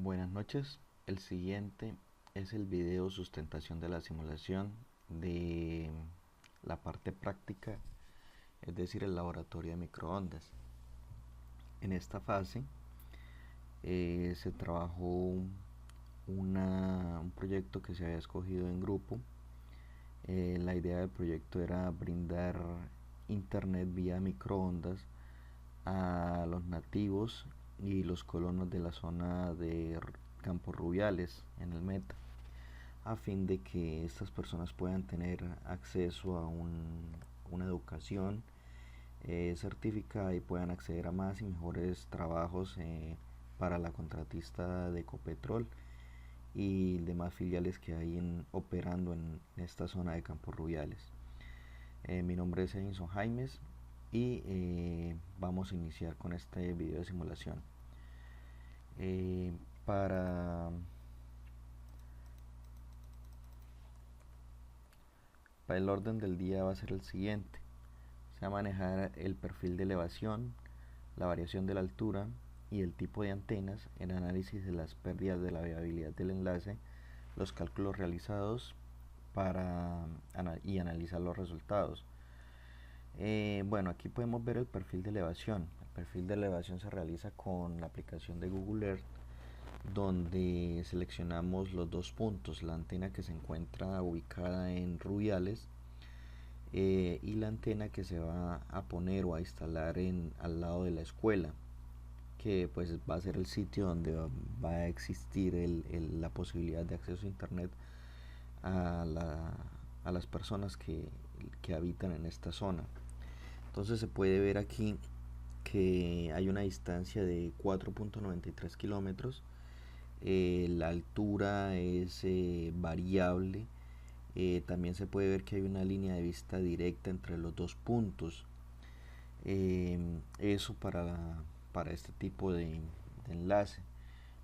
Buenas noches, el siguiente es el video sustentación de la simulación de la parte práctica, es decir, el laboratorio de microondas. En esta fase se trabajó un proyecto que se había escogido en grupo. La idea del proyecto era brindar internet vía microondas a los nativos y los colonos de la zona de Campos Rubiales en el Meta, a fin de que estas personas puedan tener acceso a una educación certificada y puedan acceder a más y mejores trabajos para la contratista de Ecopetrol y demás filiales que hay operando en esta zona de Campos Rubiales. Mi nombre es Edinson Jaimes y vamos a iniciar con este video de simulación. Para el orden del día va a ser el siguiente: se va a manejar el perfil de elevación, la variación de la altura y el tipo de antenas, el análisis de las pérdidas de la viabilidad del enlace, los cálculos realizados y analizar los resultados. Bueno, aquí podemos ver el perfil de elevación. El perfil de elevación se realiza con la aplicación de Google Earth, donde seleccionamos los dos puntos: la antena que se encuentra ubicada en Rubiales y la antena que se va a poner o a instalar al lado de la escuela, que pues va a ser el sitio donde va a existir la posibilidad de acceso a internet a, a las personas que habitan en esta zona. Entonces se puede ver aquí que hay una distancia de 4.93 kilómetros. La altura es variable. También se puede ver que hay una línea de vista directa entre los dos puntos. Eso para este tipo de enlace,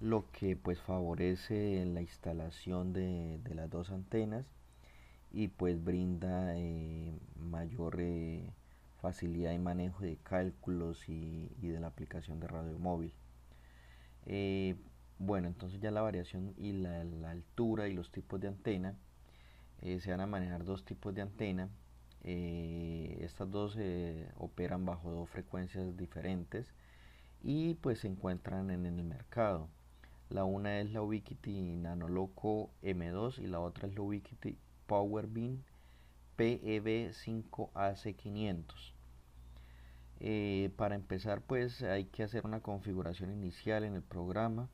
lo que pues favorece la instalación de las dos antenas y pues brinda mayor facilidad de manejo de cálculos y de la aplicación de radio móvil. Eh, bueno, entonces ya la variación y la altura y los tipos de antena. Se van a manejar dos tipos de antena. Estas dos operan bajo dos frecuencias diferentes y pues se encuentran en el mercado. La una es la Ubiquiti Nanoloco M2 y la otra es la Ubiquiti Powerbeam PEB5AC500. Para empezar pues hay que hacer una configuración inicial en el programa.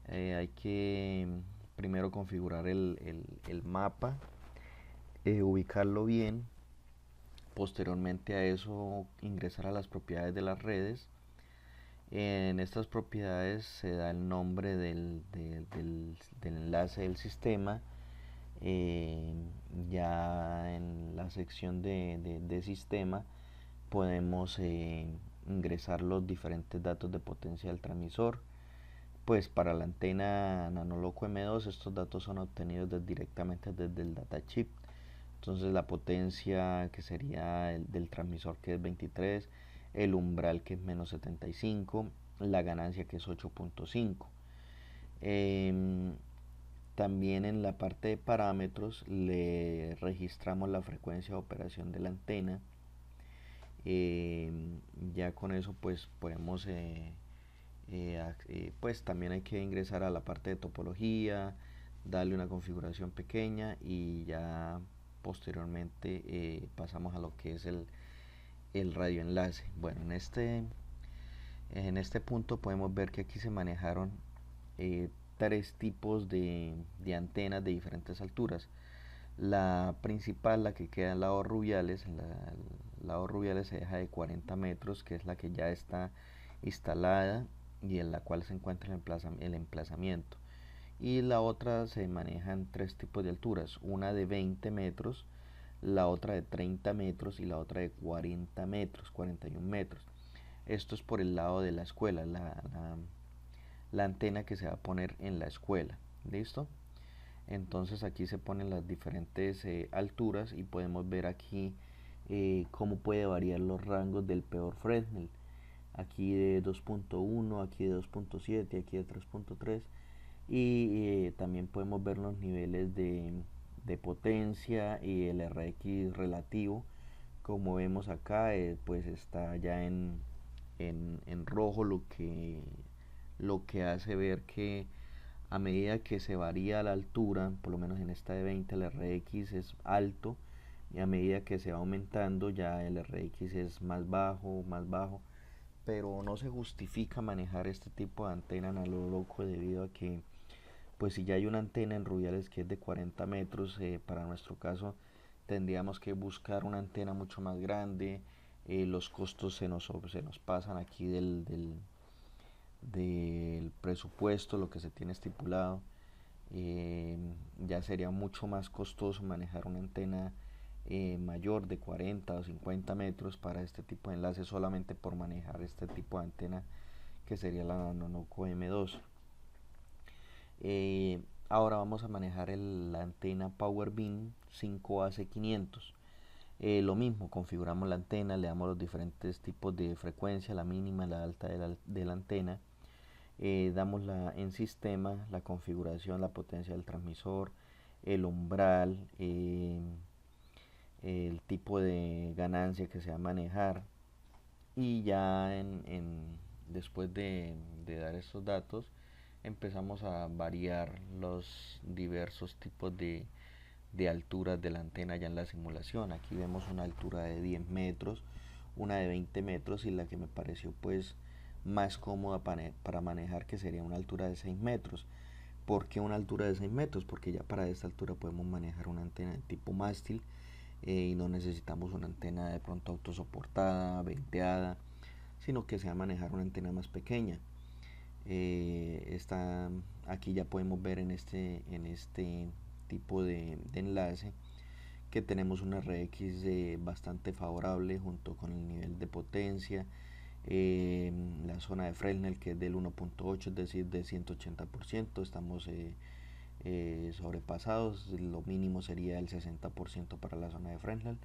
Hay que primero configurar el mapa, ubicarlo bien. Posteriormente a eso ingresar a las propiedades de las redes. En estas propiedades se da el nombre del enlace del sistema. Ya en la sección de sistema podemos ingresar los diferentes datos de potencia del transmisor. Pues para la antena Nanoloco M2 estos datos son obtenidos directamente desde el datachip. Entonces la potencia que sería del transmisor, que es 23, el umbral, que es menos 75, la ganancia, que es 8.5. También en la parte de parámetros le registramos la frecuencia de operación de la antena. Ya con eso pues podemos pues también hay que ingresar a la parte de topología, darle una configuración pequeña y ya posteriormente pasamos a lo que es el radioenlace. Bueno, en este punto podemos ver que aquí se manejaron tres tipos de antenas de diferentes alturas. La principal, la que queda al lado Rubiales, el lado Rubiales se deja de 40 metros, que es la que ya está instalada y en la cual se encuentra el emplazamiento. Y la otra se manejan tres tipos de alturas: una de 20 metros, la otra de 30 metros y la otra de 40 metros, 41 metros. Esto es por el lado de la escuela, la antena que se va a poner en la escuela. ¿Listo? Entonces aquí se ponen las diferentes alturas y podemos ver aquí cómo puede variar los rangos del peor Fresnel. aquí de 2.1, aquí de 2.7, aquí de 3.3, y también podemos ver los niveles de potencia y el RX relativo. Como vemos acá, pues está ya en rojo, lo que hace ver que a medida que se varía la altura, por lo menos en esta de 20 el RX es alto, y a medida que se va aumentando ya el RX es más bajo, pero no se justifica manejar este tipo de antena a lo loco, debido a que pues si ya hay una antena en Rubiales que es de 40 metros, para nuestro caso tendríamos que buscar una antena mucho más grande. Los costos se nos pasan aquí del presupuesto, lo que se tiene estipulado. eh, ya sería mucho más costoso manejar una antena mayor de 40 o 50 metros para este tipo de enlace, solamente por manejar este tipo de antena que sería la Nanonoco M2. eh, Ahora vamos a manejar la antena PowerBeam 5AC500. Lo mismo, configuramos la antena, le damos los diferentes tipos de frecuencia, la mínima, la alta de la antena. Damos en sistema la configuración, la potencia del transmisor, el umbral, el tipo de ganancia que se va a manejar, y ya después de dar estos datos empezamos a variar los diversos tipos de alturas de la antena ya en la simulación. Aquí vemos una altura de 10 metros, una de 20 metros, y la que me pareció pues más cómoda para manejar, que sería una altura de 6 metros. ¿Por qué una altura de 6 metros? Porque ya para esta altura podemos manejar una antena de tipo mástil, y no necesitamos una antena de pronto autosoportada, venteada, sino que sea manejar una antena más pequeña. Aquí ya podemos ver en este tipo de enlace que tenemos un RX bastante favorable, junto con el nivel de potencia, la zona de Fresnel, que es del 1.8, es decir, de 180%. Estamos sobrepasados, lo mínimo sería el 60% para la zona de Fresnel.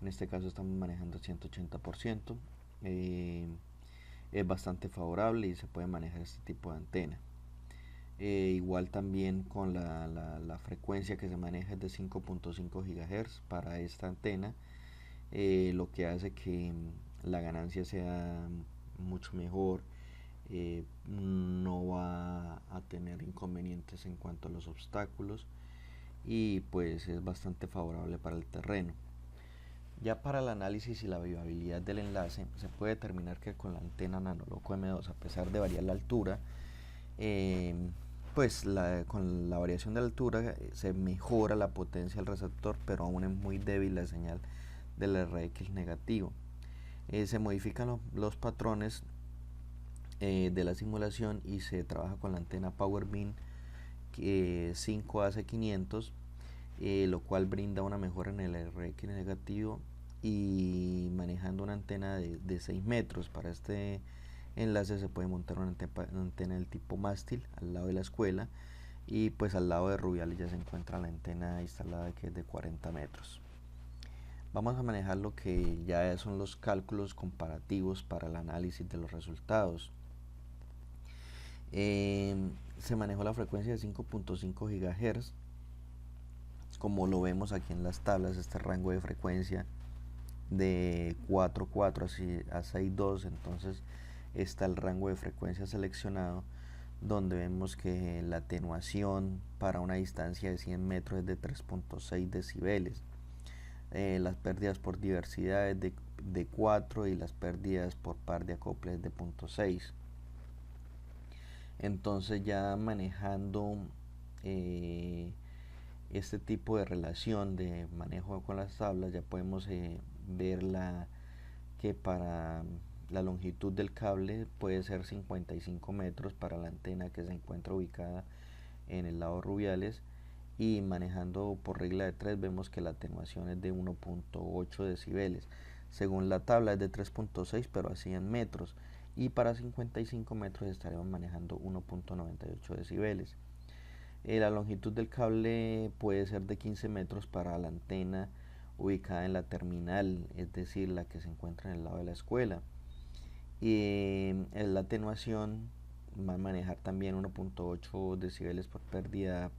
En este caso estamos manejando 180%. Es bastante favorable y se puede manejar este tipo de antena. Igual también con la frecuencia que se maneja es de 5.5 GHz para esta antena, lo que hace que la ganancia sea mucho mejor. No va a tener inconvenientes en cuanto a los obstáculos, y pues es bastante favorable para el terreno. Ya para el análisis y la viabilidad del enlace, se puede determinar que con la antena Nanoloco M2, a pesar de variar la altura, eh, pues con la variación de la altura se mejora la potencia del receptor, pero aún es muy débil la señal del RX negativo. Se modifican los patrones de la simulación, y se trabaja con la antena PowerBeam 5AC500, lo cual brinda una mejora en el RX negativo, y manejando una antena de 6 metros. Para este enlace se puede montar una antena del tipo mástil al lado de la escuela, y pues al lado de Rubiales ya se encuentra la antena instalada, que es de 40 metros. Vamos a manejar lo que ya son los cálculos comparativos para el análisis de los resultados. Se manejó la frecuencia de 5.5 GHz. Como lo vemos aquí en las tablas, este rango de frecuencia de 4.4 a 6.2, entonces está el rango de frecuencia seleccionado, donde vemos que la atenuación para una distancia de 100 metros es de 3.6 decibeles. Las pérdidas por diversidad es de 4, y las pérdidas por par de acople es de 0.6. Entonces ya manejando este tipo de relación de manejo con las tablas, ya podemos ver que para la longitud del cable puede ser 55 metros para la antena que se encuentra ubicada en el lado Rubiales, y manejando por regla de 3 vemos que la atenuación es de 1.8 decibeles. Según la tabla es de 3.6, pero a 100 metros, y para 55 metros estaremos manejando 1.98 decibeles. La longitud del cable puede ser de 15 metros para la antena ubicada en la terminal, es decir, la que se encuentra en el lado de la escuela, Y en la atenuación va a manejar también 1.8 decibeles por pérdida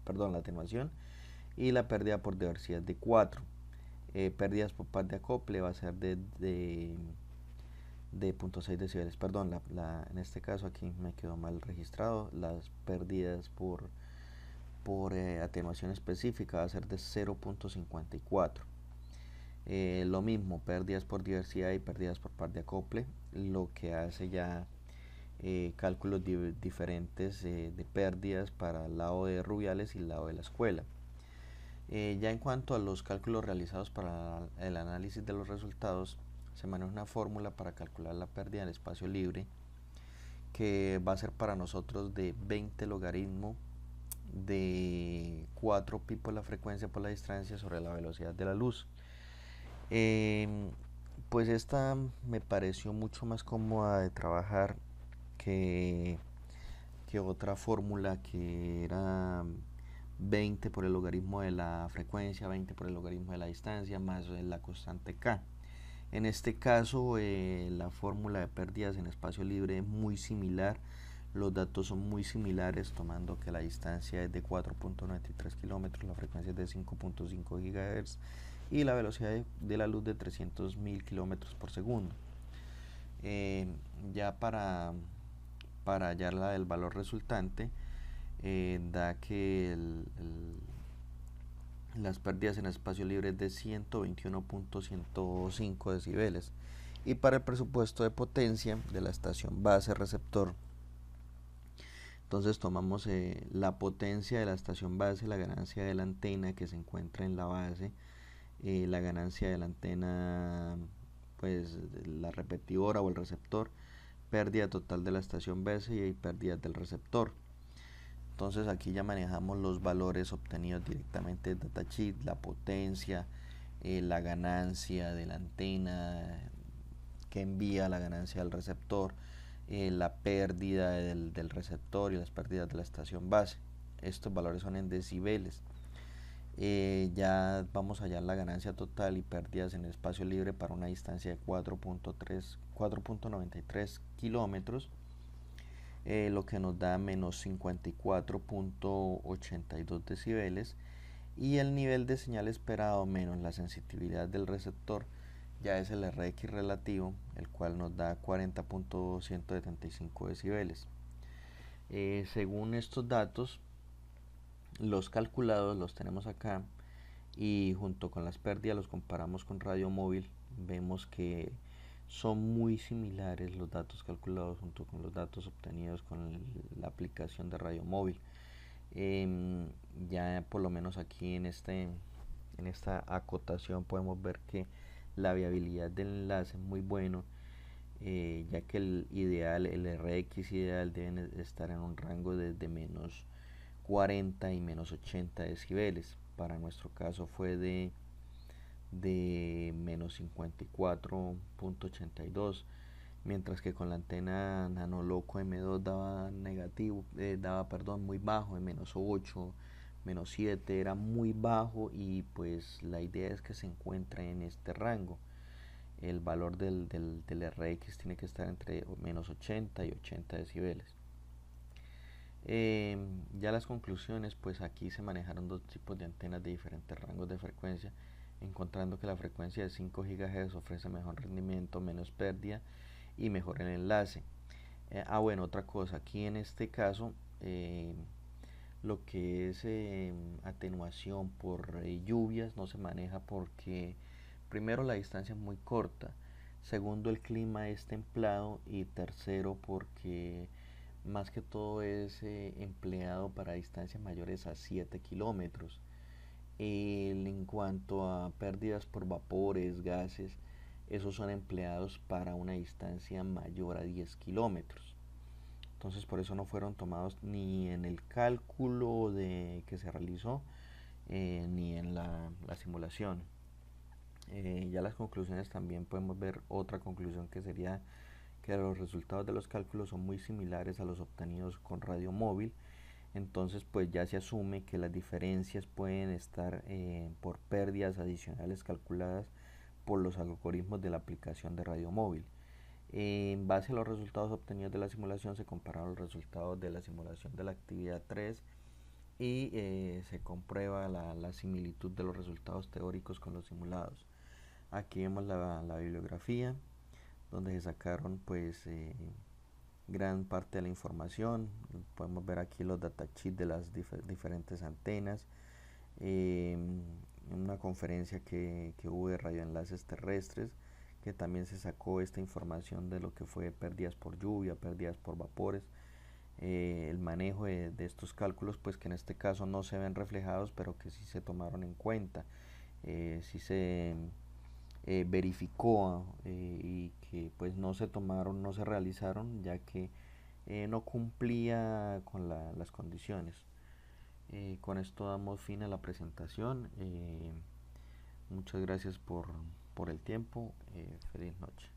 perdón, la atenuación, y la pérdida por diversidad de 4. Pérdidas por par de acople va a ser de 0.6 decibeles, perdón, en este caso aquí me quedó mal registrado, las pérdidas por atenuación específica va a ser de 0.54. Lo mismo, pérdidas por diversidad y pérdidas por par de acople, lo que hace ya cálculos diferentes de pérdidas para el lado de Rubiales y el lado de la escuela. Ya en cuanto a los cálculos realizados para el análisis de los resultados, se maneja una fórmula para calcular la pérdida del espacio libre, que va a ser para nosotros de 20 logaritmo de 4 pi por la frecuencia por la distancia sobre la velocidad de la luz. Pues esta me pareció mucho más cómoda de trabajar que, que otra fórmula que era 20 por el logaritmo de la frecuencia, 20 por el logaritmo de la distancia, más la constante k. En este caso, la fórmula de pérdidas en espacio libre es muy similar, los datos son muy similares, tomando que la distancia es de 4.93 kilómetros, la frecuencia es de 5.5 GHz y la velocidad de la luz de 300.000 kilómetros por segundo. Ya para hallar el valor resultante, da que las pérdidas en espacio libre es de 121.105 decibeles. Y para el presupuesto de potencia de la estación base receptor, entonces tomamos la potencia de la estación base, la ganancia de la antena que se encuentra en la base, la ganancia de la antena, pues la repetidora o el receptor, pérdida total de la estación base y pérdida del receptor. Entonces aquí ya manejamos los valores obtenidos directamente del datasheet, la potencia, la ganancia de la antena que envía la ganancia al receptor, la pérdida del receptor y las pérdidas de la estación base. Estos valores son en decibeles. Ya vamos a hallar la ganancia total y pérdidas en el espacio libre para una distancia de 4.93 kilómetros, lo que nos da menos 54.82 decibeles, y el nivel de señal esperado menos la sensibilidad del receptor ya es el RX relativo, el cual nos da 40.175 decibeles. Según estos datos, los calculados los tenemos acá, y junto con las pérdidas los comparamos con radio móvil. Vemos que son muy similares los datos calculados junto con los datos obtenidos con la aplicación de radio móvil. Ya por lo menos aquí en esta acotación podemos ver que la viabilidad del enlace es muy bueno, ya que el RX ideal deben estar en un rango desde menos 40 y menos 80 decibeles. Para nuestro caso fue de menos 54.82, mientras que con la antena Nanoloco M2 daba muy bajo, de menos 8, menos 7, era muy bajo, y pues la idea es que se encuentre en este rango. El valor del RX tiene que estar entre menos 80 y 80 decibeles. Ya las conclusiones, pues aquí se manejaron dos tipos de antenas de diferentes rangos de frecuencia, encontrando que la frecuencia de 5 GHz ofrece mejor rendimiento, menos pérdida y mejor el enlace. Bueno, otra cosa, aquí en este caso, lo que es atenuación por lluvias no se maneja, porque primero la distancia es muy corta, segundo el clima es templado, y tercero porque más que todo es empleado para distancias mayores a 7 kilómetros. En cuanto a pérdidas por vapores, gases, esos son empleados para una distancia mayor a 10 kilómetros. Entonces por eso no fueron tomados ni en el cálculo que se realizó, ni en la simulación. Ya las conclusiones, también podemos ver otra conclusión, que sería que los resultados de los cálculos son muy similares a los obtenidos con radio móvil. Entonces pues ya se asume que las diferencias pueden estar por pérdidas adicionales calculadas por los algoritmos de la aplicación de radio móvil. En base a los resultados obtenidos de la simulación se compararon los resultados de la simulación de la actividad 3 y se comprueba la similitud de los resultados teóricos con los simulados. Aquí vemos la bibliografía donde se sacaron pues gran parte de la información. Podemos ver aquí los datasheets de las diferentes antenas, eh, una conferencia que hubo de radioenlaces terrestres, que también se sacó esta información de lo que fue pérdidas por lluvia, pérdidas por vapores, el manejo de estos cálculos, pues que en este caso no se ven reflejados, pero que sí se tomaron en cuenta, sí se verificó y que pues no se tomaron, no se realizaron, ya que no cumplía con las condiciones. Con esto damos fin a la presentación. Muchas gracias por el tiempo. Feliz noche.